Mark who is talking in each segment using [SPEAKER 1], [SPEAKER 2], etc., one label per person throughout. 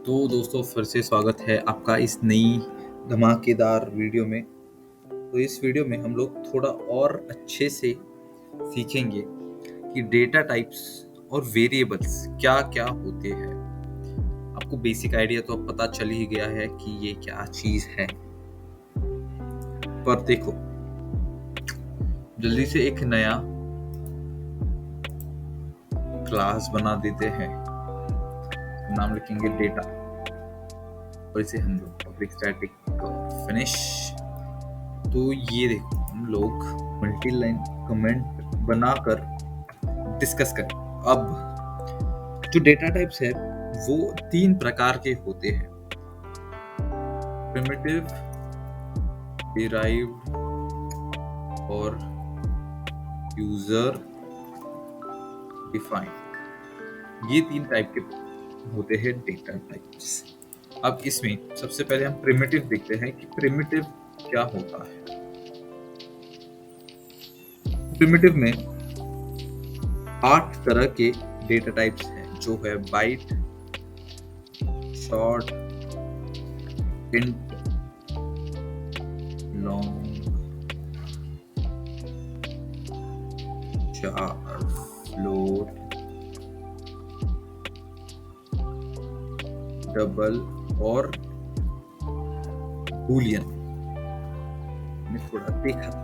[SPEAKER 1] तो दोस्तों फिर से स्वागत है आपका इस नई धमाकेदार वीडियो में। तो इस वीडियो में हम लोग थोड़ा और अच्छे से सीखेंगे कि डेटा टाइप्स और वेरिएबल्स क्या क्या होते हैं। आपको बेसिक आइडिया तो अब पता चल ही गया है कि ये क्या चीज़ है, पर देखो जल्दी से एक नया क्लास बना देते हैं। नाम लिखेंगे डेटा और इसे हम लोग पब्लिक स्टैटिक फिनिश। तो ये देखो हम लोग मल्टी लाइन कमेंट बनाकर डिस्कस करें। अब जो डेटा टाइप्स है वो 3 प्रकार के होते हैं: प्रिमिटिव, डिराइव्ड और यूजर डिफाइंड। ये 3 टाइप के होते हैं डेटा टाइप्स। अब इसमें सबसे पहले हम प्रिमिटिव देखते हैं कि प्रिमिटिव क्या होता है। प्रिमिटिव में 8 तरह के डेटा टाइप्स हैं, जो है बाइट, शॉर्ट, इंट, लॉन्ग, चार, फ्लोट, डबल और बूलियन। मैंने थोड़ा देखा था।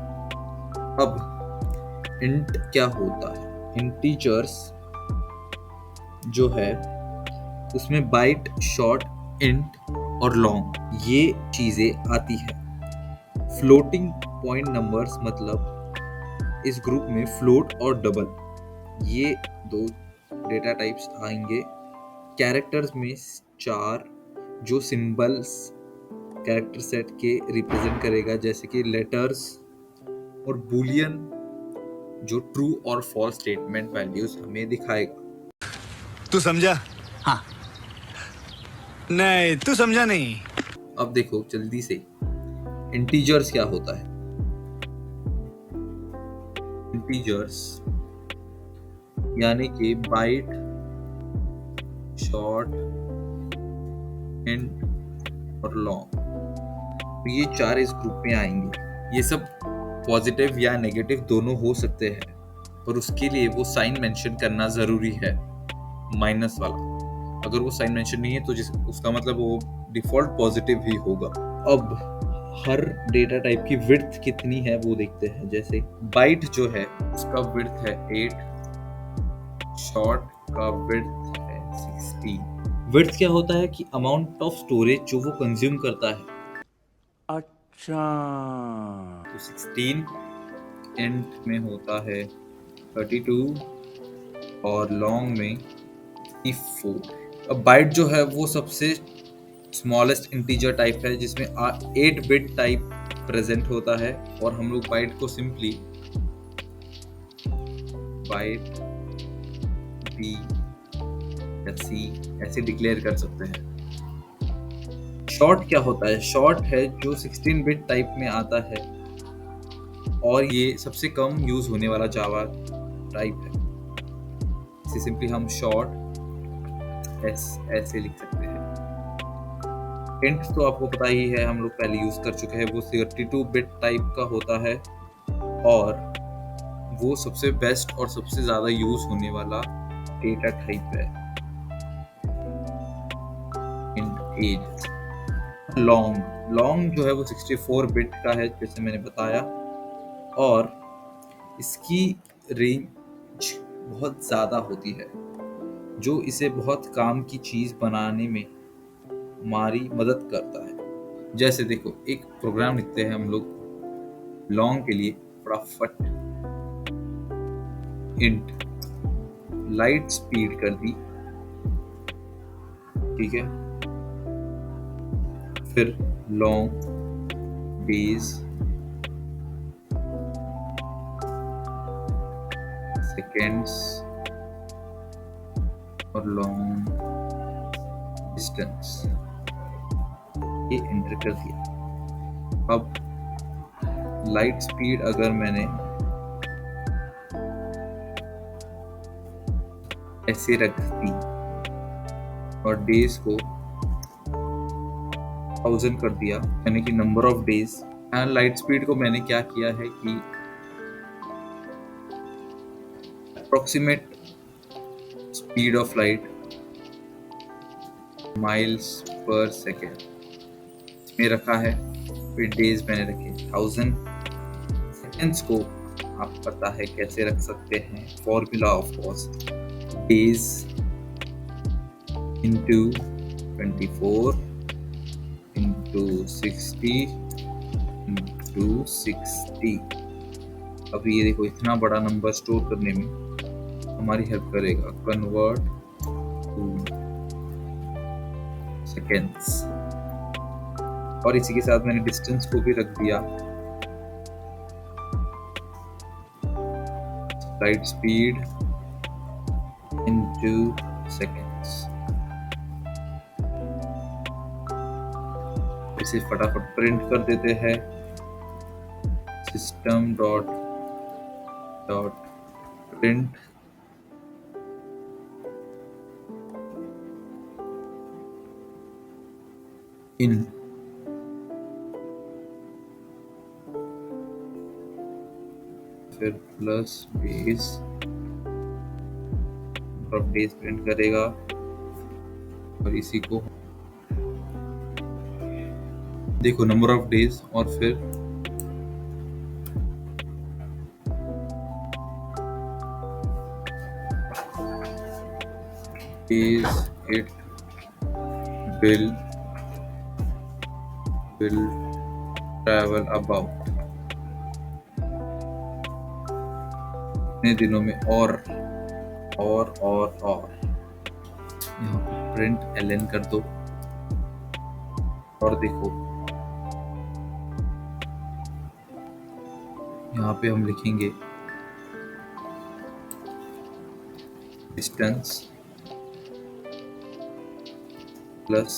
[SPEAKER 1] अब इंट क्या होता है? इंटीजर्स जो है उसमें बाइट, शॉर्ट, इंट और लॉन्ग ये चीजें आती है। फ्लोटिंग पॉइंट नंबर्स मतलब इस ग्रुप में फ्लोट और डबल ये 2 डेटा टाइप्स आएंगे। कैरेक्टर्स में 4 जो सिंबल्स कैरेक्टर सेट के रिप्रेजेंट करेगा, जैसे कि लेटर्स, और बूलियन जो ट्रू और फॉल्स स्टेटमेंट वैल्यूज हमें दिखाएगा।
[SPEAKER 2] तू समझा? हाँ। नहीं, तू समझा नहीं।
[SPEAKER 1] अब देखो जल्दी से इंटीजर्स क्या होता है। इंटीजर्स यानी कि बाइट, शॉर्ट, इंट और लॉन्ग, तो ये 4 इस ग्रुप में आएंगे। ये सब पॉजिटिव या नेगेटिव दोनों हो सकते हैं, पर उसके लिए वो साइन मेंशन करना जरूरी है, माइनस वाला। अगर वो साइन मेंशन नहीं है तो उसका मतलब वो डिफॉल्ट पॉजिटिव ही होगा। अब हर डेटा टाइप की विड्थ कितनी है वो देखते हैं। जैसे बाइट जो है उसका विड्थ है 8, शॉर्ट का विड्थ है 16। विड्थ क्या होता है कि अमाउंट ऑफ स्टोरेज जो वो कंज्यूम करता है।
[SPEAKER 2] अच्छा,
[SPEAKER 1] तो 16 इंट में होता है 32 और लॉन्ग में 4। अब बाइट जो है वो सबसे स्मॉलेस्ट इंटीजर टाइप है, जिसमें 8 बिट टाइप प्रेजेंट होता है, और हम लोग बाइट को सिंपली बाइट बी या सी ऐसे डिक्लेयर कर सकते हैं। शॉर्ट क्या होता है? शॉर्ट है जो 16 बिट टाइप में आता है, और ये सबसे कम यूज होने वाला जावा टाइप है। इसे सिंपली हम शॉर्ट ऐसे लिख सकते हैं। इंट तो आपको पता ही है, हम लोग पहले यूज कर चुके हैं, वो 32 बिट टाइप का होता है, और वो सबसे बेस्ट और सबसे ज्यादा यूज होने वाला डेटा टाइप है। Int age. लॉन्ग जो है वो 64 बिट का है, जैसे मैंने बताया, और इसकी रेंज बहुत ज्यादा होती है, जो इसे बहुत काम की चीज बनाने में हमारी मदद करता है। जैसे देखो एक प्रोग्राम लिखते हैं हम लोग लॉन्ग के लिए, फटाफट इंट लाइट स्पीड कर दी, ठीक है, फिर लॉन्ग डेज, सेकेंड्स और लॉन्ग डिस्टेंस, ये एंटर कर दिया। अब लाइट स्पीड अगर मैंने ऐसे रख दी और डेज को 1000 कर दिया, यानी कि number of days. Light speed को मैंने क्या किया है कि approximate speed of light miles per second में रखा है, फिर डेज मैंने रखे 1000। सेकेंड्स को आप पता है कैसे रख सकते हैं, formula of course, days into 24 into 60 into 60। अभी ये देखो इतना बड़ा नंबर स्टोर करने में हमारी हेल्प करेगा। कन्वर्ट टू सेकेंड्स, और इसी के साथ मैंने डिस्टेंस को भी रख दिया। Light speed into seconds. इसे फटाफट प्रिंट कर देते हैं। सिस्टम डॉट प्रिंट इन फिर plus base, number of days print करेगा, और इसी को देखो नंबर ऑफ डेज, और फिर is it will travel about इतने दिनों में, और यहाँ पे प्रिंट ln कर दो, और देखो यहाँ पे हम लिखेंगे डिस्टेंस प्लस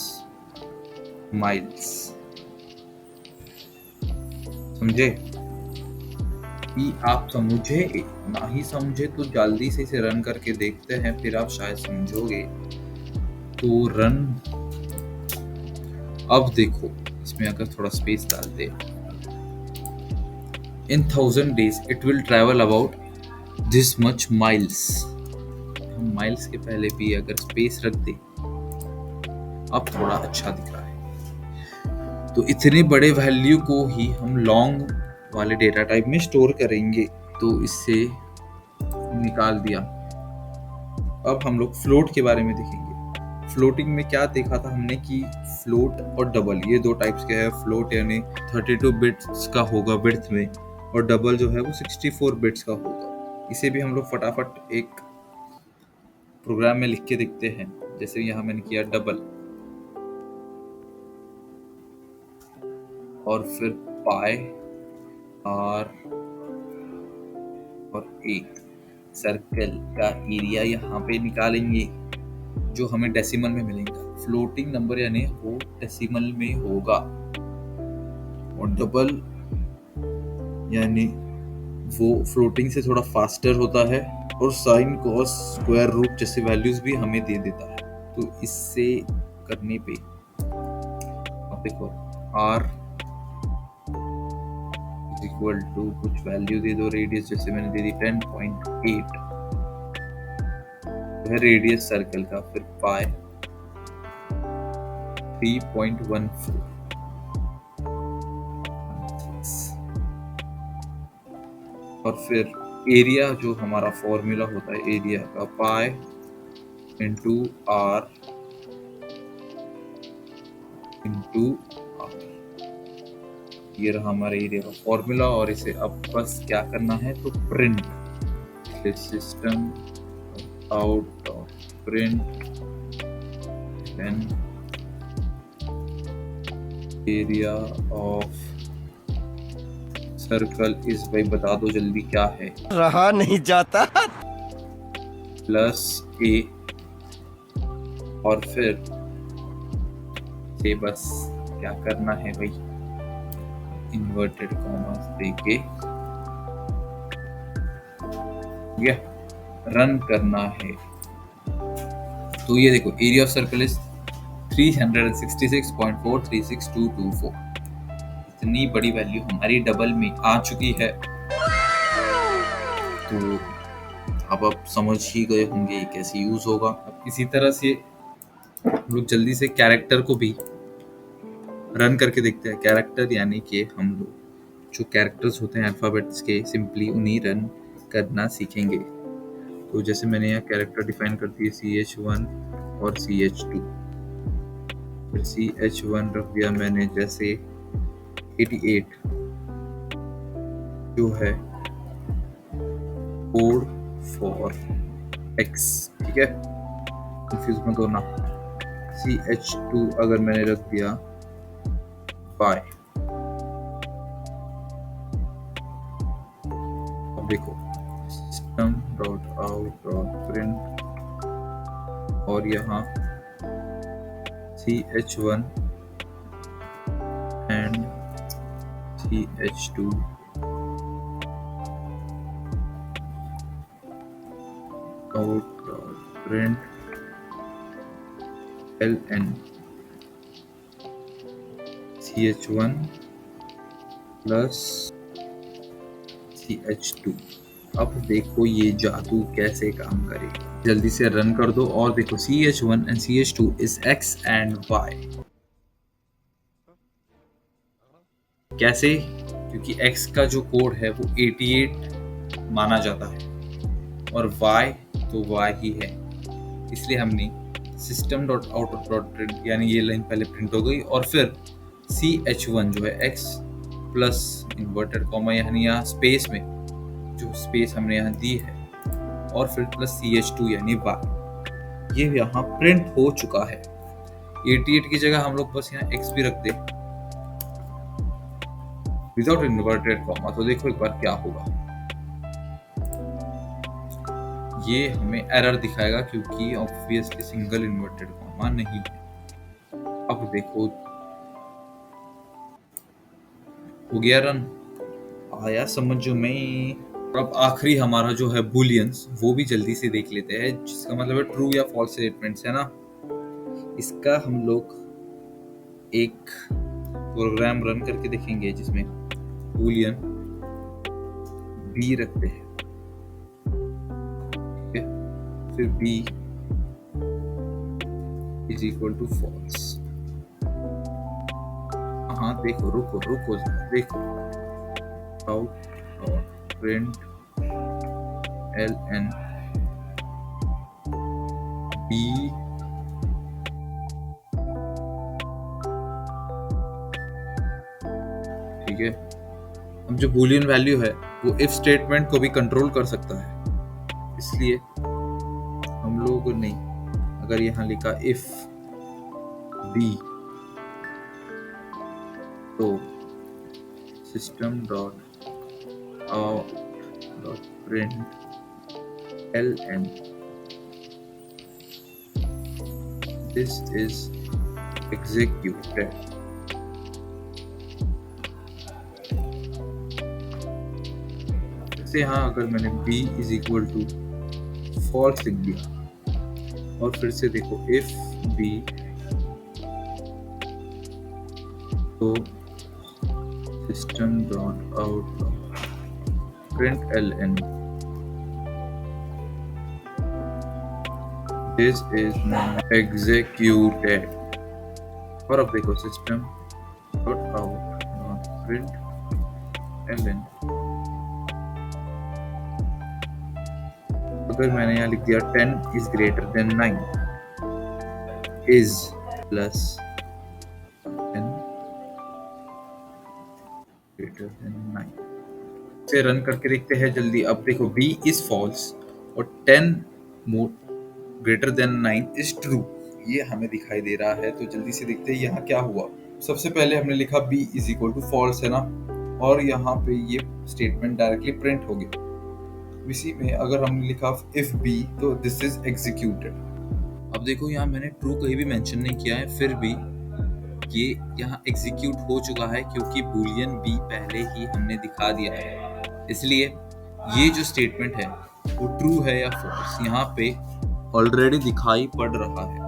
[SPEAKER 1] माइल्स। समझे? कि आप समझे, ना ही समझे तो जल्दी से इसे रन करके देखते हैं, फिर आप शायद समझोगे। तो रन, अब देखो इसमें अगर थोड़ा स्पेस डालते हैं, इन 1000 days it will travel about this much miles. हम माइल्स के पहले भी अगर स्पेस रख दे, अब थोड़ा अच्छा दिख रहा है। तो इतने बड़े वैल्यू को ही हम लॉन्ग वाले डेटा टाइप में स्टोर करेंगे। तो इससे निकाल दिया। अब हम लोग फ्लोट के बारे में देखेंगे। फ्लोटिंग में क्या देखा था हमने कि फ्लोट और डबल, ये दो टाइप्स के हैं। फ्लोट यानी 32 बिट्स का होगा विड्थ में, और डबल जो है वो 64 बिट्स का होगा। इसे भी हम लोग फटाफट एक प्रोग्राम में लिख के देखते हैं। जैसे यहाँ मैंने किया डबल, और फिर पाई आर और एक सर्कल का एरिया यहाँ पे निकालेंगे जो हमें डेसिमल में मिलेगा। फ्लोटिंग नंबर यानी वो डेसिमल में होगा, और डबल यानी वो फ्लोटिंग से थोड़ा फास्टर होता है, और साइन कॉस स्क्वायर रूट जैसे वैल्यूज भी हमें दे देता है। तो इससे करने पे आप देखो आर इक्वल टू कुछ वैल्यू दे दो, रेडियस जैसे मैंने दे दी 10.8 है रेडियस सर्कल का, फिर पाई 3.14, और फिर एरिया जो हमारा फॉर्मूला होता है एरिया का, pi into r into r, ये रहा हमारे एरिया का फॉर्मूला। और इसे अब बस क्या करना है, तो print system out of print then area of circle is, भाई बता दो जल्दी क्या है,
[SPEAKER 3] रहा नहीं जाता,
[SPEAKER 1] प्लस ए, और फिर से बस क्या करना है भाई, इन्वर्टेड कॉमास देके रन करना है। तो ये देखो एरिया ऑफ सर्कल इज 366.436224। इतनी बड़ी वैल्यू हमारी डबल में आ चुकी है, तो अब आप समझ ही गए होंगे कैसे यूज होगा। अब इसी तरह से हम लोग जल्दी से कैरेक्टर को भी रन करके देखते हैं। कैरेक्टर यानी कि हम लोग जो कैरेक्टर्स होते हैं अल्फाबेट्स के, सिंपली उन्हीं रन करना सीखेंगे। तो जैसे मैंने यहाँ कैरेक्टर डिफाइन कर दिए CH1 और CH2। फिर CH1 रख दिया मैंने जैसे 88 जो है कोड फॉर X, ठीक है, कंफ्यूज मत होना। CH2 अगर मैंने रख दिया Y, अब देखो system.out.print और यहाँ CH1 and CH2 out.print ln CH1 plus CH2। अब देखो ये जादू कैसे काम करेगा, जल्दी से रन कर दो और देखो CH1 and CH2 is X and Y। कैसे? क्योंकि X का जो कोड है वो 88 माना जाता है और Y तो Y ही है, इसलिए हमने system.out.print यानी ये लाइन पहले प्रिंट हो गई और फिर CH1 जो है X प्लस इन्वर्टेड कॉमा यानी यहाँ स्पेस में जो स्पेस हमने यहाँ दी है और फिर प्लस CH2 यानी Y, ये यहाँ प्रिंट हो चुका है। 88 की जगह हम लोग बस यहाँ X भी रख दे विदाउट इन्वर्टेड कॉमा, तो देखो एक बार क्या होगा। ये हमें एरर दिखाएगा क्योंकि ऑब्वियसली सिंगल इन्वर्टेड कॉमा नहीं है। अब देखो हो गया रन, आया समझ में। अब आखिरी हमारा जो है बुलियंस वो भी जल्दी से देख लेते हैं, जिसका मतलब है ट्रू या फॉल्स स्टेटमेंट्स है ना। इसका हम लोग एक प्रोग्राम रन करके देखेंगे जिसमें बुलियन बी रखते हैं, फिर b is equal to false. हाँ देखो रुको देखो आउट और प्रिंट ln b ठीक है। अब जो बूलियन वैल्यू है वो इफ स्टेटमेंट को भी कंट्रोल कर सकता है, इसलिए हम लोग ने अगर यहाँ लिखा इफ b तो system.out.print ln this is executed। जैसे यहाँ अगर मैंने b is equal to false लिख दिया और फिर से देखो इफ b तो system.out.print ln this is now executed। और अब देखो system.out.print ln अगर मैंने यहाँ लिख दिया 10 is greater than 9 is plus 10 greater than 9 से रन करके देखते हैं जल्दी। अब देखो b is false और 10 more greater than 9 is true, ये हमें दिखाई दे रहा है। तो जल्दी से देखते हैं यहाँ क्या हुआ। सबसे पहले हमने लिखा b is equal to false है ना, और यहाँ पे ये स्टेटमेंट डायरेक्टली प्रिंट हो गया। इसी में अगर हमने लिखा if b तो this is executed। अब देखो यहाँ मैंने ट्रू कहीं भी मेंशन नहीं किया है, फिर भी ये यहाँ एग्जीक्यूट हो चुका है क्योंकि बूलियन b पहले ही हमने दिखा दिया है, इसलिए ये जो स्टेटमेंट है वो ट्रू है या फॉल्स यहाँ पे ऑलरेडी दिखाई पड़ रहा है।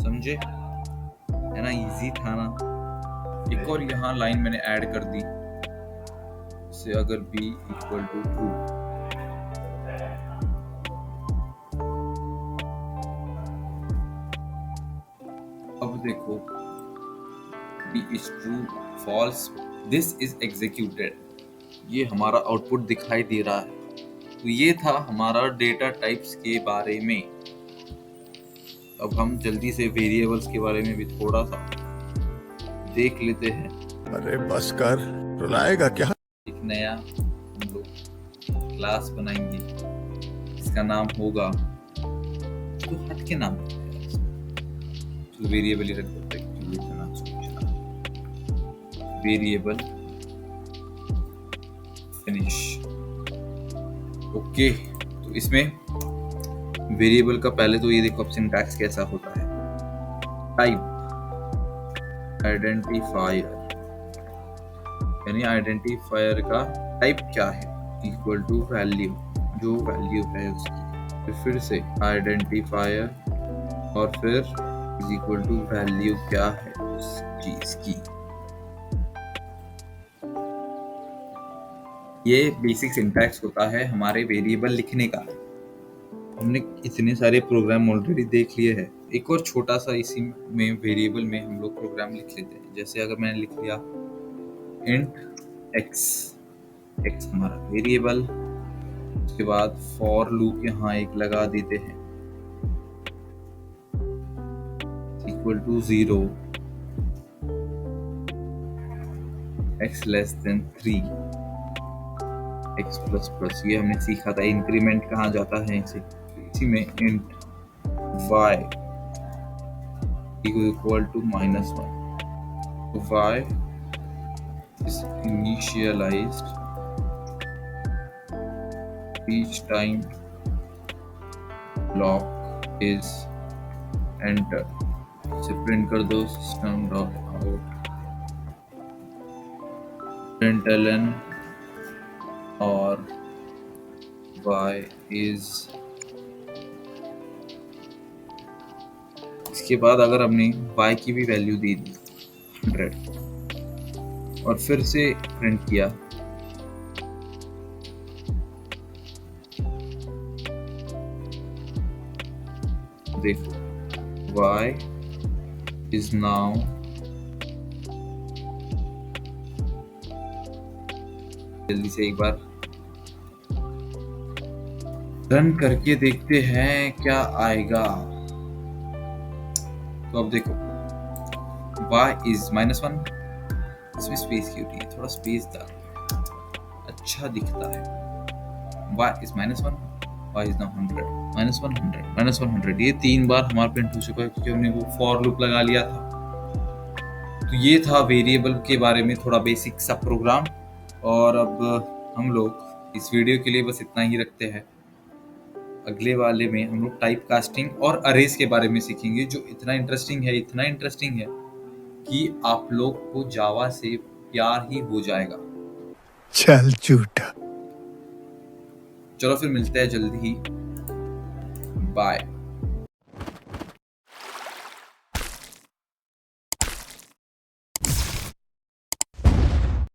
[SPEAKER 1] समझे? है ना, इजी था ना। एक और यहाँ लाइन मैंने ऐड कर दी, से अगर b इक्वल टू ट्रू, अब देखो b is true false, this is executed, ये हमारा आउटपुट दिखाई दे रहा है। तो ये था हमारा डेटा टाइप्स के बारे में। अब हम जल्दी से वेरिएबल्स के बारे में भी थोड़ा सा देख लेते हैं।
[SPEAKER 3] अरे बस कर, रुलाएगा क्या?
[SPEAKER 1] एक नया हम लोग क्लास बनाएंगे, इसका नाम होगा, तो हट के नाम तो वेरिएबल ही रख देते हैं, वेरिएबल फिनिश। ओके, तो इसमें वेरिएबल का पहले तो ये देखो अब सिंटैक्स कैसा होता है। टाइप आइडेंटिफायर, यानी आइडेंटिफायर का टाइप क्या है, इक्वल टू वैल्यू, जो वैल्यू है उसकी, फिर से आइडेंटिफायर और फिर इज इक्वल टू वैल्यू क्या है उस चीज की। ये बेसिक सिंटैक्स होता है हमारे वेरिएबल लिखने का। हमने इतने सारे प्रोग्राम ऑलरेडी देख लिए हैं। एक और छोटा सा इसी में वेरिएबल में हम लोग प्रोग्राम लिख लेते हैं। जैसे अगर मैंने लिख लिया इंट एक्स, एक्स हमारा वेरिएबल, उसके बाद फॉर लूप यहाँ एक लगा देते हैं equal to 0, x less than 3, x plus plus, ये हमने सीखा था। इंक्रीमेंट कहाँ जाता है इसी में, int y equal to -1, y is initialized each time block is entered। से प्रिंट कर दो सिस्टम डॉट आउट println और y is, इसके बाद अगर हमने y की भी वैल्यू दे दी 100 और फिर से प्रिंट किया, देखो y is now जल्दी से एक बार रन करके देखते हैं क्या आएगा। तो अब देखो y is -1, इसमें स्पेस की होती है, थोड़ा स्पेस डाल अच्छा दिखता है। y is -1, y is now 100, -1 100 -1 100, ये 3 बार हमारा प्रिंट हो चुका है क्योंकि हमने वो फॉर लूप लगा लिया था। तो ये था वेरिएबल के बारे में थोड़ा बेसिक सा प्रोग्राम। और अब हम लोग इस वीडियो के लिए बस इतना ही रखते हैं। अगले वाले में हम लोग टाइप कास्टिंग और अरेज के बारे में सीखेंगे, जो इतना इंटरेस्टिंग है कि आप लोग को जावा से प्यार ही हो जाएगा।
[SPEAKER 3] चल झूठा।
[SPEAKER 1] चलो फिर मिलते हैं जल्दी ही, बाय।